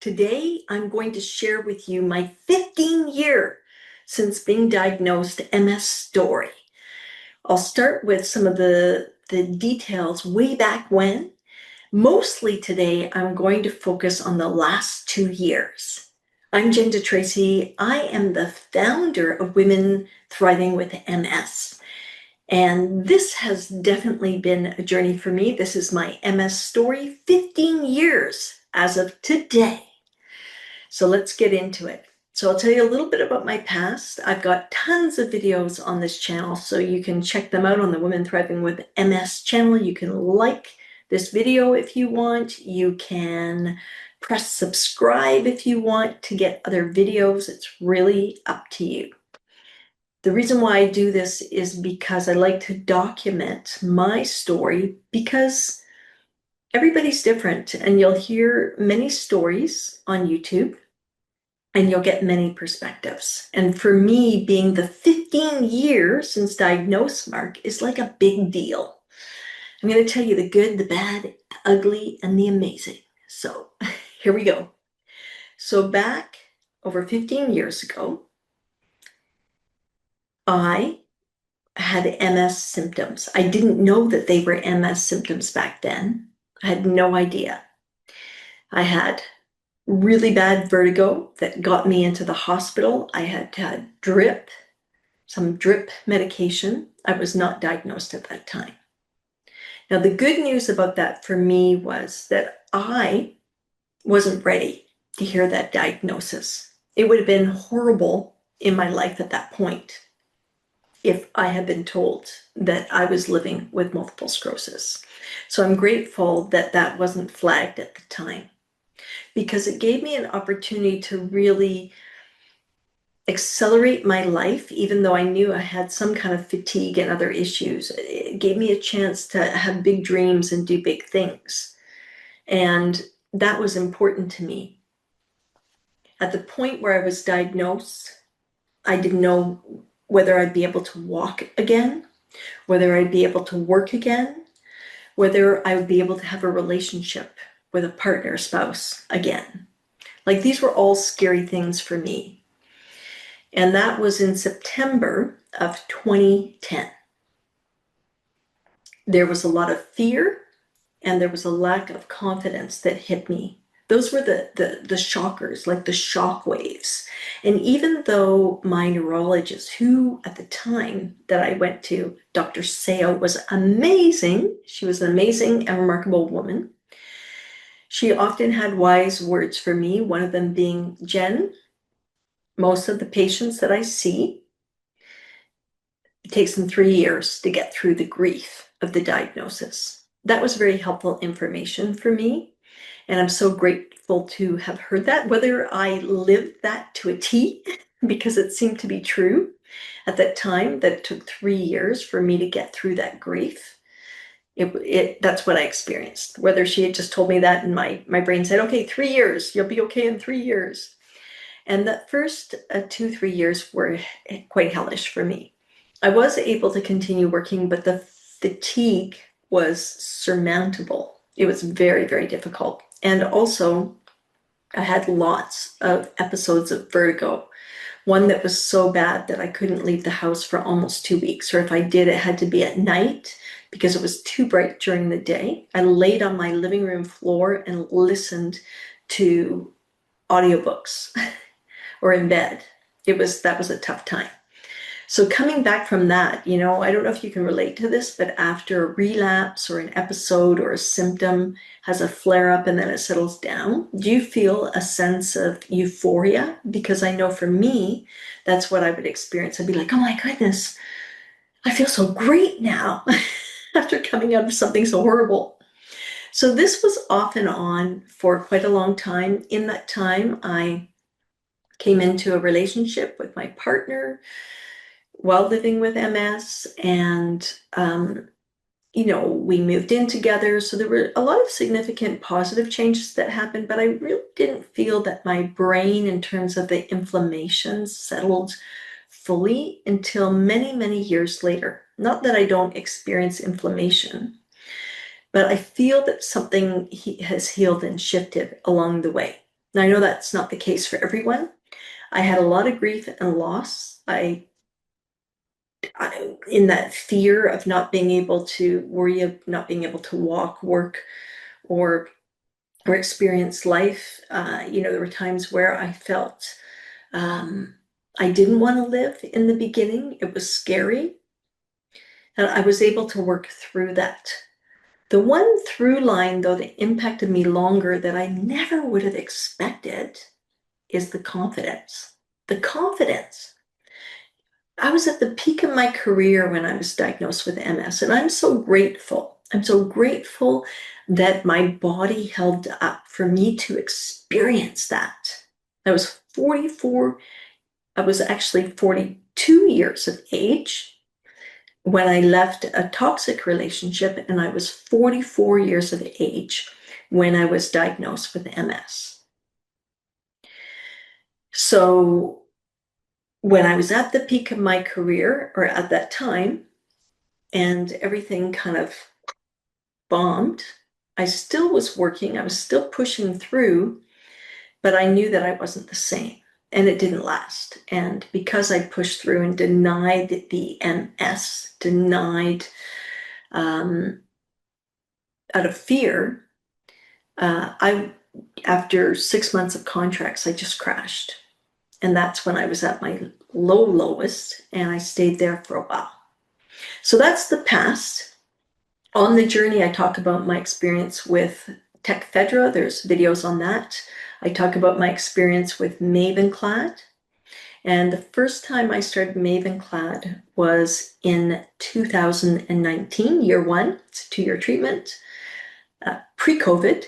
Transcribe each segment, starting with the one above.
Today, I'm going to share with you my 15-year since being diagnosed MS story. I'll start with some of the details way back when. Mostly today, I'm going to focus on the last 2 years. I'm Jen DeTracey. I am the founder of Women Thriving with MS. And this has definitely been a journey for me. This is my MS story, 15 years as of today. So let's get into it. So I'll tell you a little bit about my past. I've got tons of videos on this channel, so you can check them out on the Women Thriving with MS channel. You can like this video if you want. You can press subscribe if you want to get other videos. It's really up to you. The reason why I do this is because I like to document my story, because everybody's different, and you'll hear many stories on YouTube and you'll get many perspectives. And for me, being the 15 years since diagnosis mark is like a big deal. I'm going to tell you the good, the bad, the ugly, and the amazing. So here we go. So back over 15 years ago, I had MS symptoms. I didn't know that they were MS symptoms back then. I had no idea. I had really bad vertigo that got me into the hospital. I had had some drip medication. I was not diagnosed at that time. Now, the good news about that for me was that I wasn't ready to hear that diagnosis. It would have been horrible in my life at that point if I had been told that I was living with multiple sclerosis. So I'm grateful that that wasn't flagged at the time, because it gave me an opportunity to really accelerate my life, even though I knew I had some kind of fatigue and other issues. It gave me a chance to have big dreams and do big things. And that was important to me. At the point where I was diagnosed, I didn't know whether I'd be able to walk again, whether I'd be able to work again, whether I would be able to have a relationship with a partner, spouse again. Like, these were all scary things for me. And that was in September of 2010. There was a lot of fear and there was a lack of confidence that hit me. Those were the shockers, like the shock waves. And even though my neurologist, who at the time that I went to, Dr. Seo, was amazing, she was an amazing and remarkable woman. She often had wise words for me, one of them being, Jen, most of the patients that I see, it takes them 3 years to get through the grief of the diagnosis. That was very helpful information for me. And I'm so grateful to have heard that, whether I lived that to a T, because it seemed to be true at that time, that it took 3 years for me to get through that grief. That's what I experienced. Whether she had just told me that and my brain said, okay, 3 years, you'll be okay in 3 years. And the first 2-3 years were quite hellish for me. I was able to continue working, but the fatigue was surmountable. It was very, very difficult. And also, I had lots of episodes of vertigo. One that was so bad that I couldn't leave the house for almost 2 weeks. Or if I did, it had to be at night because it was too bright during the day. I laid on my living room floor and listened to audiobooks or in bed. That was a tough time. So coming back from that, I don't know if you can relate to this, but after a relapse or an episode or a symptom has a flare up and then it settles down, do you feel a sense of euphoria? Because I know for me, that's what I would experience. I'd be like, oh my goodness, I feel so great now after coming out of something so horrible. So this was off and on for quite a long time. In that time, I came into a relationship with my partner while living with MS, and we moved in together. So there were a lot of significant positive changes that happened, but I really didn't feel that my brain, in terms of the inflammation, settled fully until many, many years later. Not that I don't experience inflammation, but I feel that something has healed and shifted along the way. Now, I know that's not the case for everyone. I had a lot of grief and loss. In that fear of not being able to worry of not being able to walk, work, or experience life. There were times where I felt I didn't want to live in the beginning. It was scary. And I was able to work through that. The one through line, though, that impacted me longer that I never would have expected is the confidence. The confidence. I was at the peak of my career when I was diagnosed with MS, and I'm so grateful. I'm so grateful that my body held up for me to experience that. I was 44, I was actually 42 years of age when I left a toxic relationship, and I was 44 years of age when I was diagnosed with MS. So when I was at the peak of my career, or at that time, and everything kind of bombed, I still was working, I was still pushing through, but I knew that I wasn't the same, and it didn't last. And because I pushed through and denied the MS, denied out of fear, after 6 months of contracts, I just crashed. And that's when I was at my lowest, and I stayed there for a while. So that's the past. On the journey, I talk about my experience with Tecfedra. There's videos on that. I talk about my experience with Mavenclad. And the first time I started Mavenclad was in 2019, year one. It's a 2-year treatment, pre-COVID.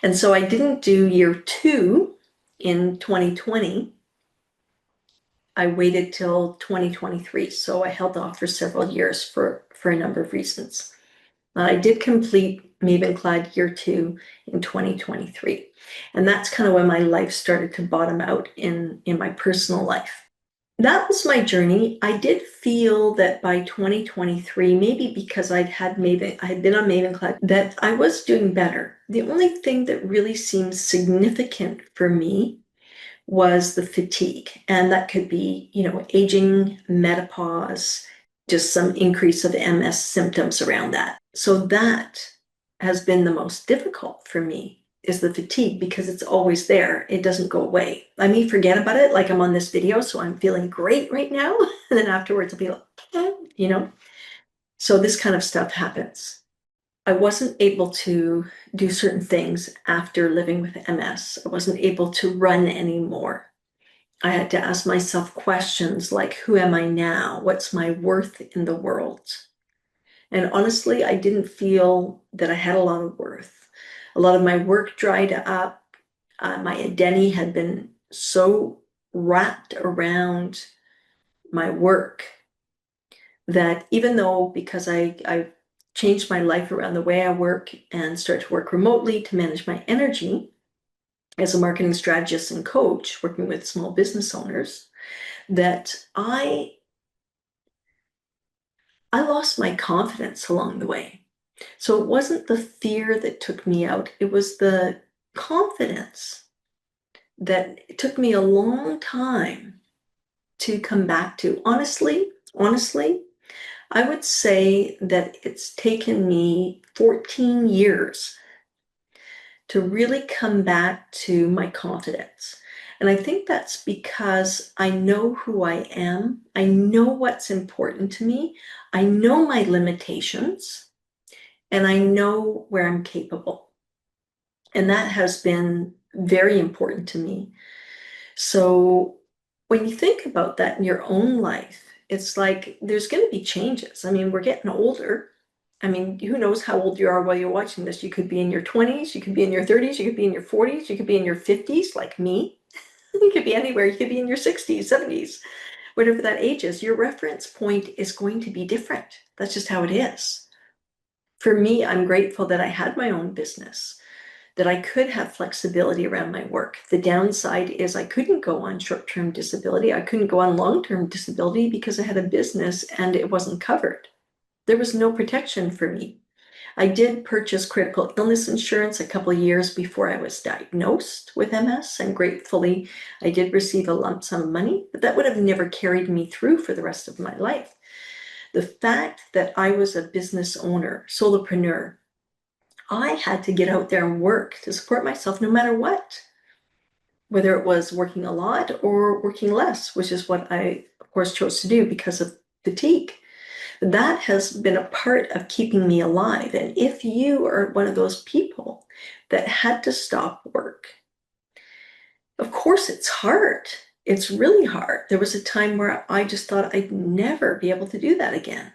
And so I didn't do year 2 in 2020. I waited till 2023. So I held off for several years for a number of reasons. I did complete Mavenclad year 2 in 2023. And that's kind of when my life started to bottom out in my personal life. That was my journey. I did feel that by 2023, maybe because I had been on Mavenclad, that I was doing better. The only thing that really seemed significant for me was the fatigue. And that could be, aging, menopause, just some increase of MS symptoms around that. So that has been the most difficult for me, is the fatigue, because it's always there. It doesn't go away. I may forget about it, like I'm on this video, so I'm feeling great right now. And then afterwards I'll be like, So this kind of stuff happens. I wasn't able to do certain things after living with MS. I wasn't able to run anymore. I had to ask myself questions like, who am I now? What's my worth in the world? And honestly, I didn't feel that I had a lot of worth. A lot of my work dried up. My identity had been so wrapped around my work that even though, because I changed my life around the way I work and started to work remotely to manage my energy as a marketing strategist and coach, working with small business owners, that I lost my confidence along the way. So it wasn't the fear that took me out, it was the confidence that it took me a long time to come back to. Honestly, I would say that it's taken me 14 years to really come back to my confidence. And I think that's because I know who I am. I know what's important to me. I know my limitations, and I know where I'm capable. And that has been very important to me. So when you think about that in your own life, it's like there's going to be changes. I mean, we're getting older. I mean, who knows how old you are while you're watching this? You could be in your 20s, you could be in your 30s, you could be in your 40s, you could be in your 50s, like me. You could be anywhere. You could be in your 60s, 70s, whatever that age is. Your reference point is going to be different. That's just how it is. For me, I'm grateful that I had my own business, that I could have flexibility around my work. The downside is I couldn't go on short-term disability. I couldn't go on long-term disability because I had a business and it wasn't covered. There was no protection for me. I did purchase critical illness insurance a couple of years before I was diagnosed with MS, and gratefully I did receive a lump sum of money, but that would have never carried me through for the rest of my life. The fact that I was a business owner, solopreneur, I had to get out there and work to support myself no matter what, whether it was working a lot or working less, which is what I, of course, chose to do because of fatigue. That has been a part of keeping me alive. And if you are one of those people that had to stop work, of course it's hard. It's really hard. There was a time where I just thought I'd never be able to do that again.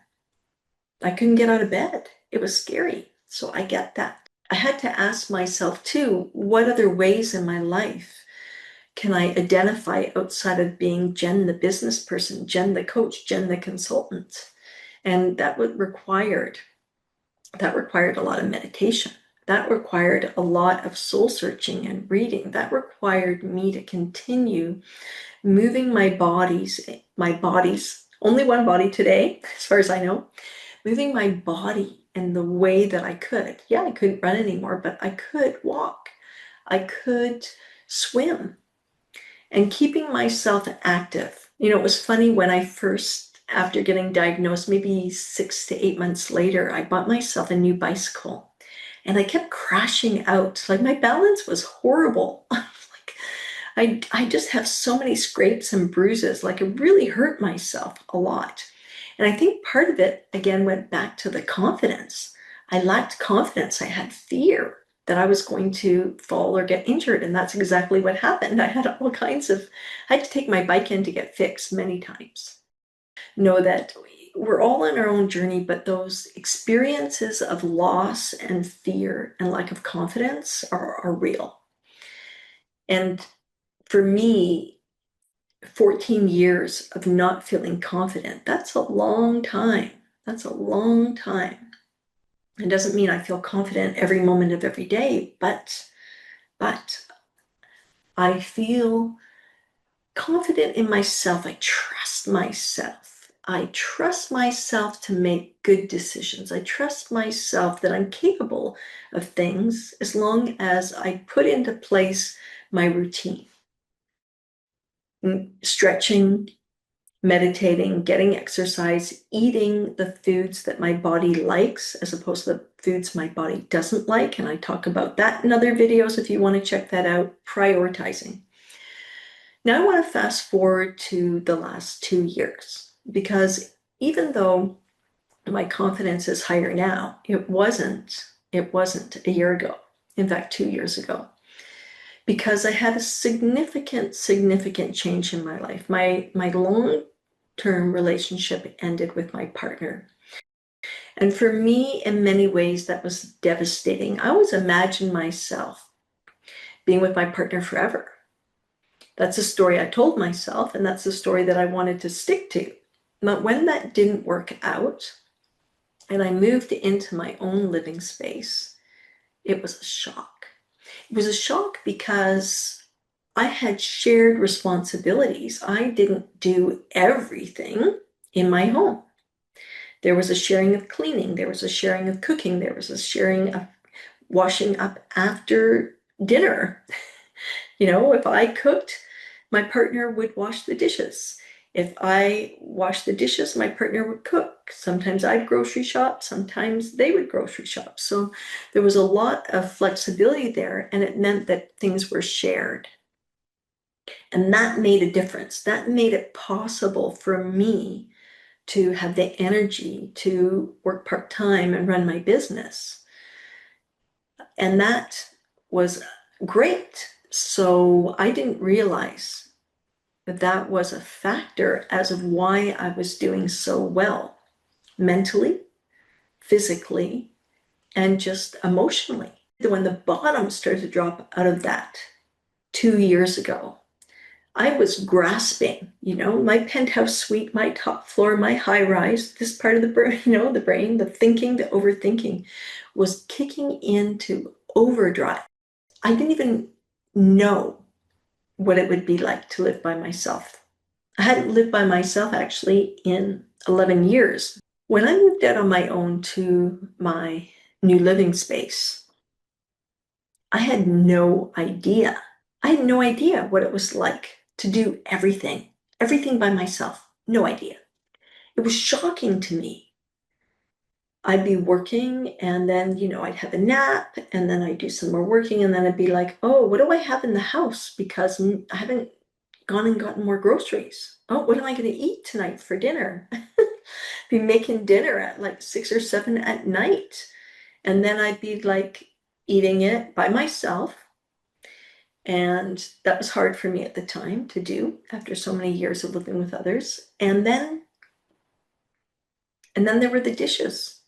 I couldn't get out of bed. It was scary. So I get that. I had to ask myself too, what other ways in my life can I identify outside of being Jen the business person, Jen the coach, Jen the consultant? And that required a lot of meditation. That required a lot of soul searching and reading. That required me to continue moving my body's, only one body today, as far as I know, moving my body in the way that I could. Yeah, I couldn't run anymore, but I could walk. I could swim, and keeping myself active. It was funny when I first, after getting diagnosed, maybe 6 to 8 months later, I bought myself a new bicycle and I kept crashing out. Like my balance was horrible. I just have so many scrapes and bruises. Like it really hurt myself a lot. And I think part of it, again, went back to the confidence. I lacked confidence. I had fear that I was going to fall or get injured. And that's exactly what happened. I had I had to take my bike in to get fixed many times. Know that we're all on our own journey, but those experiences of loss and fear and lack of confidence are real. And for me, 14 years of not feeling confident, that's a long time. That's a long time. It doesn't mean I feel confident every moment of every day, but I feel confident in myself. I trust myself. I trust myself to make good decisions. I trust myself that I'm capable of things as long as I put into place my routine. Stretching, meditating, getting exercise, eating the foods that my body likes as opposed to the foods my body doesn't like. And I talk about that in other videos if you want to check that out. Prioritizing. Now I want to fast forward to the last 2 years, because even though my confidence is higher now, it wasn't a year ago. In fact, 2 years ago. Because I had a significant change in my life. My long-term relationship ended with my partner. And for me, in many ways, that was devastating. I always imagined myself being with my partner forever. That's a story I told myself, and that's a story that I wanted to stick to. But when that didn't work out, and I moved into my own living space, it was a shock. It was a shock because I had shared responsibilities. I didn't do everything in my home. There was a sharing of cleaning. There was a sharing of cooking. There was a sharing of washing up after dinner. If I cooked, my partner would wash the dishes. If I washed the dishes, my partner would cook. Sometimes I'd grocery shop, sometimes they would grocery shop. So there was a lot of flexibility there, and it meant that things were shared. And that made a difference. That made it possible for me to have the energy to work part-time and run my business. And that was great. So I didn't realize that was a factor as of why I was doing so well, mentally, physically, and just emotionally. When the bottom started to drop out of that 2 years ago, I was grasping, my penthouse suite, my top floor, my high rise, this part of the brain, the brain, the thinking, the overthinking was kicking into overdrive. I didn't even know what it would be like to live by myself. I hadn't lived by myself actually in 11 years. When I moved out on my own to my new living space, I had no idea. I had no idea what it was like to do everything by myself. No idea. It was shocking to me. I'd be working and then, I'd have a nap and then I'd do some more working and then I'd be like, oh, what do I have in the house? Because I haven't gone and gotten more groceries. Oh, what am I going to eat tonight for dinner? Be making dinner at like 6 or 7 at night. And then I'd be like eating it by myself. And that was hard for me at the time to do after so many years of living with others. And then there were the dishes.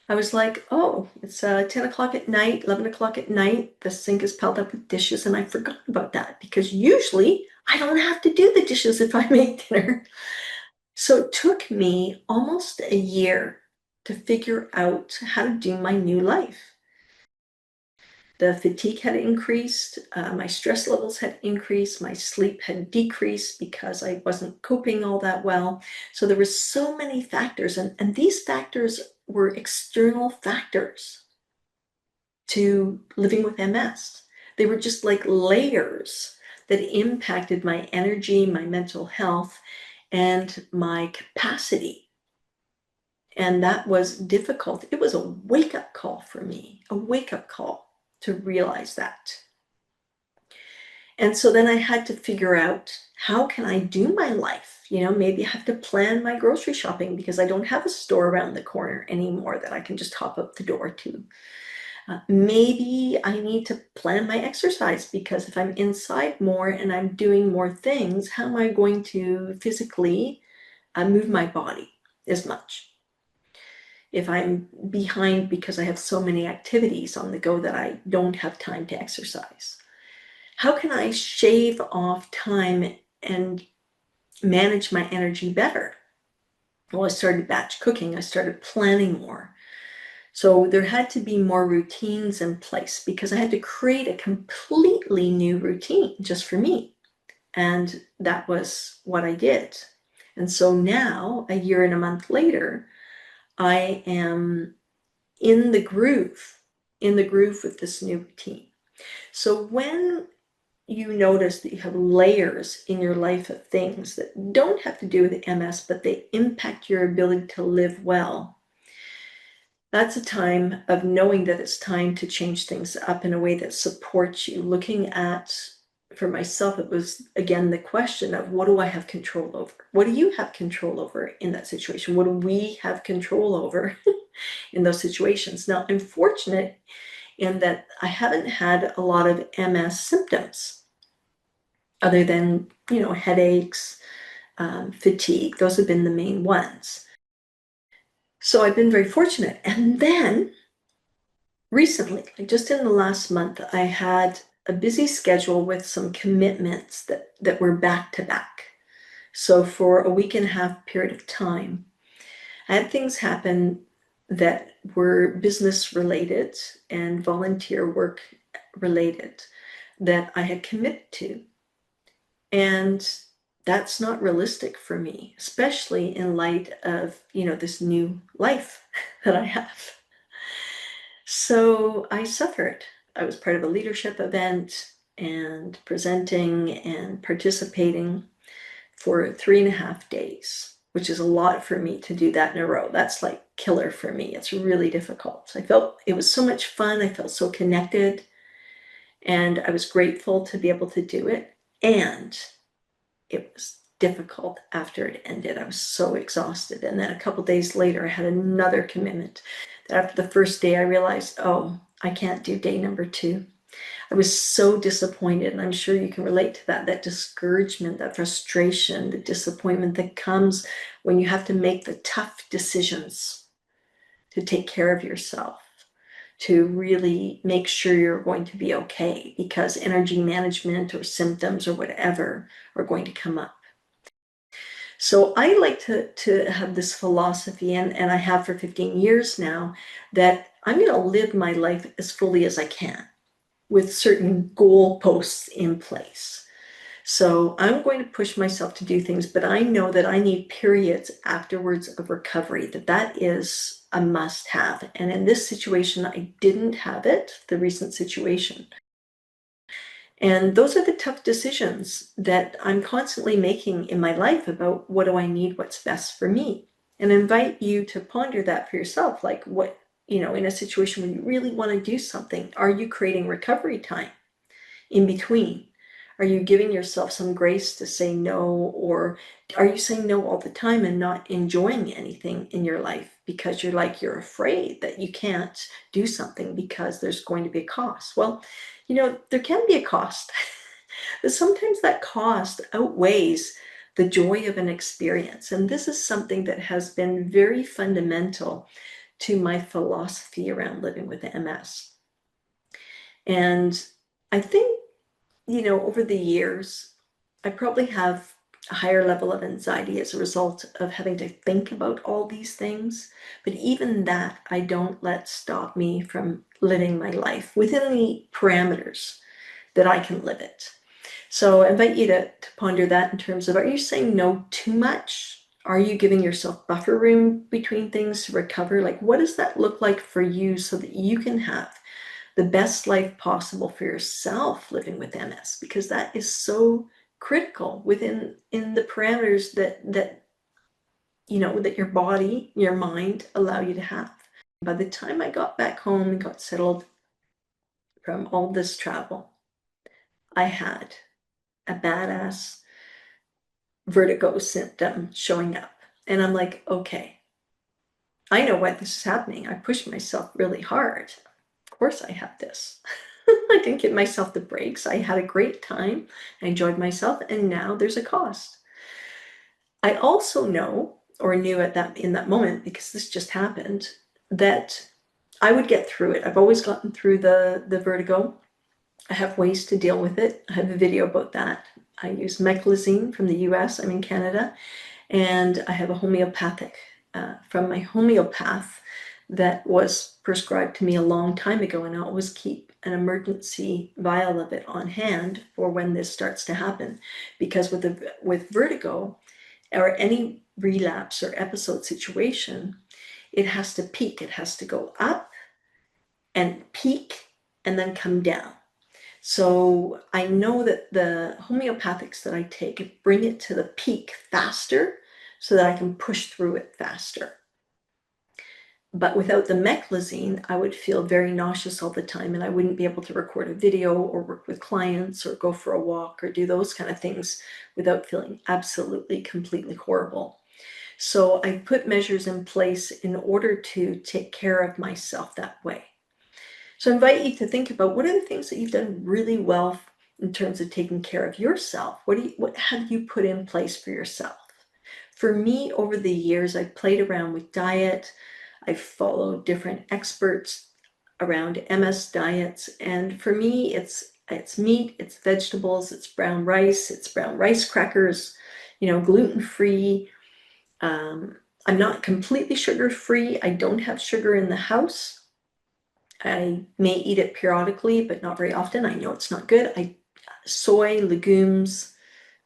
I was like, oh, it's 10 o'clock at night, 11 o'clock at night. The sink is piled up with dishes, and I forgot about that because usually I don't have to do the dishes if I make dinner. So it took me almost a year to figure out how to do my new life. The fatigue had increased, my stress levels had increased, my sleep had decreased because I wasn't coping all that well. So there were so many factors, and these factors were external factors to living with MS. They were just like layers that impacted my energy, my mental health, and my capacity. And that was difficult. It was a wake-up call for me, a wake-up call to realize that. And so then I had to figure out, how can I do my life? Maybe I have to plan my grocery shopping because I don't have a store around the corner anymore that I can just hop up the door to. Maybe I need to plan my exercise because if I'm inside more and I'm doing more things, how am I going to physically move my body as much? If I'm behind because I have so many activities on the go that I don't have time to exercise. How can I shave off time and manage my energy better? Well, I started batch cooking. I started planning more. So there had to be more routines in place because I had to create a completely new routine just for me. And that was what I did. And so now, a year and a month later, I am in the groove with this new routine. So when you notice that you have layers in your life of things that don't have to do with MS, but they impact your ability to live well, that's a time of knowing that it's time to change things up in a way that supports you. Looking at, for myself, it was again the question of, what do I have control over? What do you have control over in that situation? What do we have control over in those situations? Now, I'm fortunate in that I haven't had a lot of MS symptoms other than, headaches, fatigue. Those have been the main ones. So I've been very fortunate. And then recently, like just in the last month, I had a busy schedule with some commitments that were back to back. So for a week and a half period of time, I had things happen that were business related and volunteer work related that I had committed to. And that's not realistic for me, especially in light of, this new life that I have. So I suffered. I was part of a leadership event and presenting and participating for 3.5 days, which is a lot for me to do that in a row. That's like killer for me. It's really difficult. I felt it was so much fun. I felt so connected, and I was grateful to be able to do it. And it was difficult after it ended. I was so exhausted. And then a couple days later, I had another commitment that after the first day, I realized, oh, I can't do day number 2. I was so disappointed, and I'm sure you can relate to that discouragement, that frustration, the disappointment that comes when you have to make the tough decisions to take care of yourself, to really make sure you're going to be okay, because energy management or symptoms or whatever are going to come up. So I like to have this philosophy, and I have for 15 years now, that I'm going to live my life as fully as I can, with certain goalposts in place. So I'm going to push myself to do things, but I know that I need periods afterwards of recovery, that is a must have. And in this situation, I didn't have it, the recent situation. And those are the tough decisions that I'm constantly making in my life about what do I need, what's best for me. And I invite you to ponder that for yourself. Like what, in a situation where you really want to do something, are you creating recovery time in between? Are you giving yourself some grace to say no, or are you saying no all the time and not enjoying anything in your life because you're afraid that you can't do something because there's going to be a cost? Well, there can be a cost, but sometimes that cost outweighs the joy of an experience. And this is something that has been very fundamental to my philosophy around living with MS. And I think over the years, I probably have a higher level of anxiety as a result of having to think about all these things. But even that, I don't let stop me from living my life within the parameters that I can live it. So I invite you to ponder that in terms of, are you saying no too much? Are you giving yourself buffer room between things to recover? Like, what does that look like for you so that you can have the best life possible for yourself living with MS, because that is so critical in the parameters that your body, your mind allow you to have. By the time I got back home and got settled from all this travel, I had a badass vertigo symptom showing up. And I'm like, okay, I know why this is happening. I pushed myself really hard. Of course I have this. I didn't give myself the breaks. I had a great time. I enjoyed myself, and now there's a cost. I also know, or knew in that moment, because this just happened, that I would get through it. I've always gotten through the vertigo. I have ways to deal with it. I have a video about that. I use meclizine from the US. I'm in Canada. And I have a homeopathic from my homeopath that was prescribed to me a long time ago, and I always keep an emergency vial of it on hand for when this starts to happen. Because with vertigo or any relapse or episode situation, it has to peak. It has to go up and peak and then come down. So I know that the homeopathics that I take bring it to the peak faster so that I can push through it faster. But without the meclizine, I would feel very nauseous all the time, and I wouldn't be able to record a video or work with clients or go for a walk or do those kind of things without feeling absolutely, completely horrible. So I put measures in place in order to take care of myself that way. So I invite you to think about, what are the things that you've done really well in terms of taking care of yourself? What have you put in place for yourself? For me, over the years, I've played around with diet. I've followed different experts around MS diets. And for me, it's meat, it's vegetables, it's brown rice crackers, gluten-free. I'm not completely sugar-free. I don't have sugar in the house. I may eat it periodically, but not very often. I know it's not good. Soy, legumes,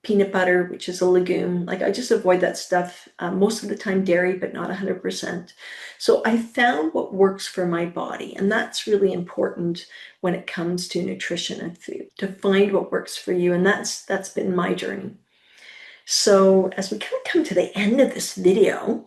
peanut butter, which is a legume. Like, I just avoid that stuff. Most of the time dairy, but not 100%. So I found what works for my body. And that's really important when it comes to nutrition and food, to find what works for you. And that's been my journey. So as we kind of come to the end of this video,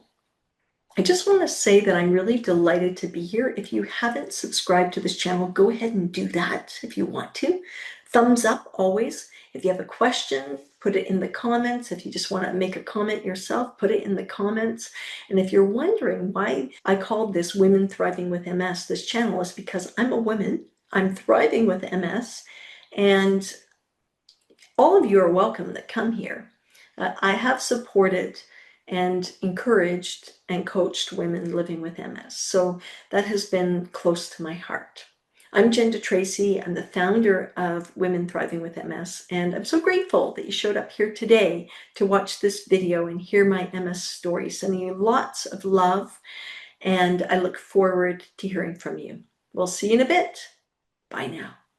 I just want to say that I'm really delighted to be here. If you haven't subscribed to this channel, go ahead and do that if you want to. Thumbs up always. If you have a question, put it in the comments. If you just want to make a comment yourself, put it in the comments. And if you're wondering why I called this Women Thriving with MS, this channel, is because I'm a woman. I'm thriving with MS. And all of you are welcome that come here. I have supported and encouraged and coached women living with MS. So that has been close to my heart. I'm Jen DeTracey. I'm the founder of Women Thriving with MS, and I'm so grateful that you showed up here today to watch this video and hear my MS story. Sending you lots of love, and I look forward to hearing from you. We'll see you in a bit. Bye now.